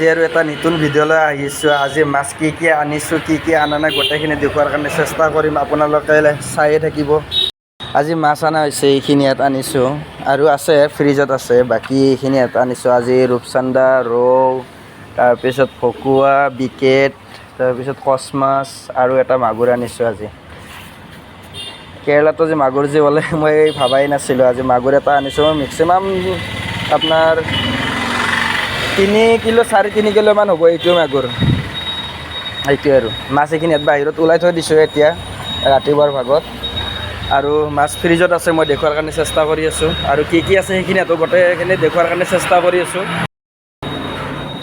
আজি আৰু এটা নতুন ভিডিঅ'লৈ আহিছোঁ। আজি মাছ কি আনিছোঁ, কি আনা নাই গোটেইখিনি দেখুৱাৰ কাৰণে চেষ্টা কৰিম, আপোনালোকে চায়ে থাকিব। আজি মাছ অনা হৈছে, এইখিনি ইয়াত আনিছোঁ আৰু আছে ফ্ৰিজত আছে, বাকী এইখিনি ইয়াত আনিছোঁ। আজি ৰূপচান্দা, ৰৌ, তাৰপিছত ভকুৱা, বিকেট, তাৰপিছত কচ মাছ আৰু এটা মাগুৰ আনিছোঁ আজি। কেৰেলাতো যে মাগুৰ যে ওলাই মই ভাবাই নাছিলোঁ, আজি মাগুৰ এটা আনিছোঁ। মেক্সিমাম আপোনাৰ 3 কিলো 3.5 কিলোমান হ'ব এইটো মাগুৰ। এইটোৱে আৰু মাছ এইখিনি ইয়াত বাহিৰত ওলাই থৈ দিছোঁ এতিয়া ৰাতিপুৱাৰ ভাগত, আৰু মাছ ফ্ৰিজত আছে। মই দেখুৱাৰ কাৰণে চেষ্টা কৰি আছোঁ, আৰু কি আছে সেইখিনি গোটেইখিনি দেখুৱাৰ কাৰণে চেষ্টা কৰি আছোঁ।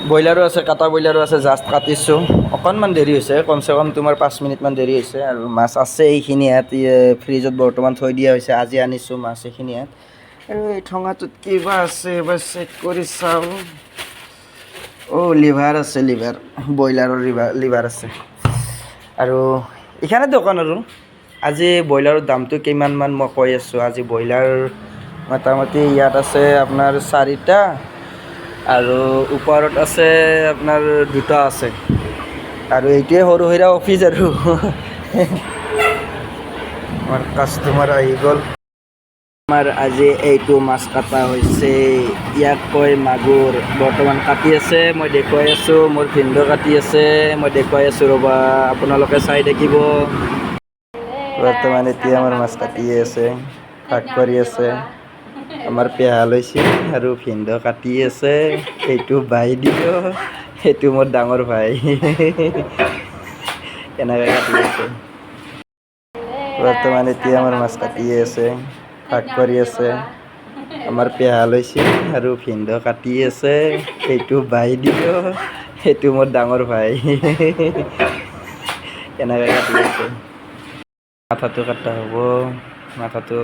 ব্ৰইলাৰো আছে, কাটা ব্ৰইলাৰো আছে, জাষ্ট কাটিছোঁ। অকণমান দেৰি হৈছে, কমচে কম তোমাৰ 5 মিনিটমান দেৰি হৈছে। আৰু মাছ আছে এইখিনি ইয়াত ফ্ৰিজত বৰ্তমান থৈ দিয়া হৈছে। আজি আনিছোঁ মাছ এইখিনি ইয়াত। আৰু এই ঠঙাটোত কিবা আছে এবাৰ চেক কৰি চাওঁ। লিভাৰ আছে, লিভাৰ ব্ৰইলাৰৰ লিভাৰ আছে। আৰু এইখানে দোকান আৰু আজি ব্ৰইলাৰৰ দামটো কিমানমান মই কৈ আছোঁ। আজি ব্ৰইলাৰ মোটামুটি ইয়াত আছে আপোনাৰ 4টা, আৰু ওপৰত আছে আপোনাৰ 2টা আছে। আৰু এইটোৱে সৰু সুৰা অফিচ আৰু আমাৰ কাষ্টমাৰ আহি গ'ল। আমাৰ আজি এইটো মাছ কটা হৈছে, ইয়াক কয় মাগুৰ। বৰ্তমান কাটি আছে, মই দেখুৱাই আছোঁ। মোৰ ভিনদেউ কাটি আছে, মই দেখুৱাই আছোঁ, ৰ'বা আপোনালোকে চাই থাকিব। বৰ্তমান এতিয়া আমাৰ মাছ কাটিয়ে আছে, ভাগ কৰি আছে। আমাৰ পেহা লৈছে আৰু ভিনদেউ কাটি আছে। এইটো বাইদেউ, সেইটো মোৰ ডাঙৰ ভাই। এনেকৈ কাটি আছে। বৰ্তমান এতিয়া আমাৰ মাছ কাটিয়ে আছে, ভাগ কৰি আছে। আমাৰ পেহা লৈছে আৰু ভিনদেউ কাটি আছে। এইটো বাইদেউ, সেইটো মোৰ ডাঙৰ ভাই। এনেকৈ কাটি আছে। মাথাটো কাটা হ'ব, মাথাটো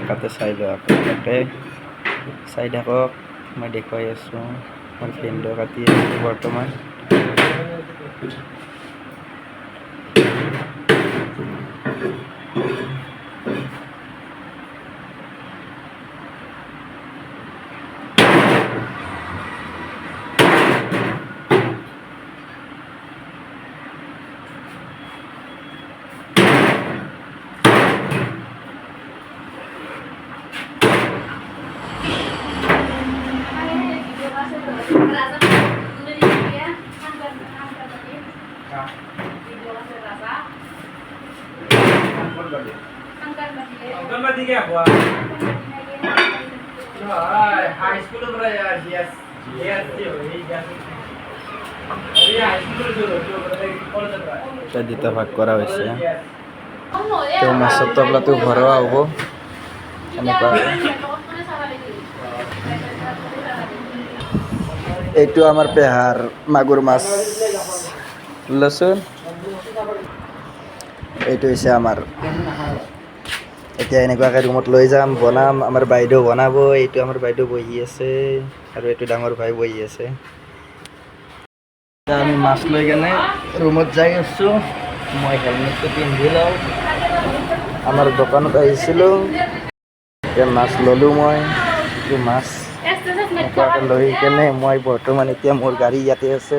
কাটে চাই লওঁ, আপোনালোকে চাই থাকক। মই দেখুৱাই আছোঁ, মোৰ ভিনদেউ কাটি আছে বৰ্তমান। দুটা ভাগ কৰা হৈছে। তো মাছৰ টবলাটো ভৰোৱা হ'ব এনেকুৱা। এইটো আমাৰ পেহাৰ মাগুৰ মাছ লচোন। এইটো হৈছে আমাৰ। এতিয়া এনেকুৱাকৈ ৰুমত লৈ যাম, বনাম। আমাৰ বাইদেউ বনাব। এইটো আমাৰ বাইদেউ বহি আছে, আৰু এইটো ডাঙৰ ভাই বহি আছে। এতিয়া আমি মাছ লৈ কেনে ৰুমত যাই আছোঁ। মই হেলমেটটো পিন্ধি লওঁ। আমাৰ দোকানত আহিছিলোঁ, এতিয়া মাছ ল'লোঁ। মই এইটো মাছ এনেকুৱাকৈ লৈ কেনে মই বৰ্তমান এতিয়া মোৰ গাড়ী ইয়াতে আছে,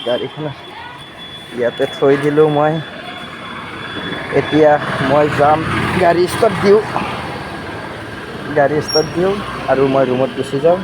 গাড়ীখন ইয়াতে থৈ দিলোঁ। মই এতিয়া মই যাম, গাড়ী ষ্টাৰ্ট দিওঁ আৰু মই ৰুমত গুচি যাম।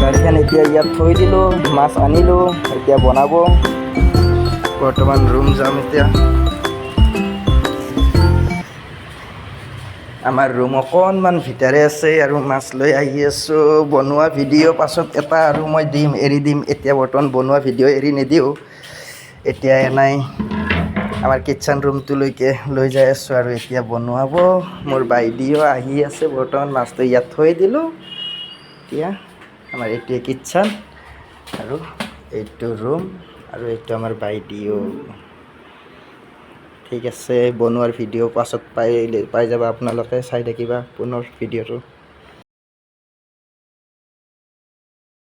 গাড়ীখন এতিয়া ইয়াত থৈ দিলোঁ, মাছ আনিলোঁ, এতিয়া বনাব। বৰ্তমান ৰুম যাম এতিয়া। আমাৰ ৰুম অকণমান ভিতৰে আছে আৰু মাছ লৈ আহি আছোঁ। বনোৱা ভিডিঅ' পাছত এটা আৰু মই দিম, এৰি দিম। এতিয়া বৰ্তমান বনোৱা ভিডিঅ' এৰি নিদিওঁ। এতিয়া এনেই আমাৰ কিটচেন ৰুমটোলৈকে লৈ যাই আছোঁ আৰু এতিয়া বনোৱাব। মোৰ বাইদেউ আহি আছে বৰ্তমান, মাছটো ইয়াত থৈ দিলোঁ। এতিয়া আমাৰ এইটোৱে কিটচেন আৰু এইটো ৰুম আৰু এইটো আমাৰ বাইদেউ। ঠিক আছে, বনোৱাৰ ভিডিঅ' পাছত পাই যাবা আপোনালোকে, চাই থাকিবা পুনৰ ভিডিঅ'টো।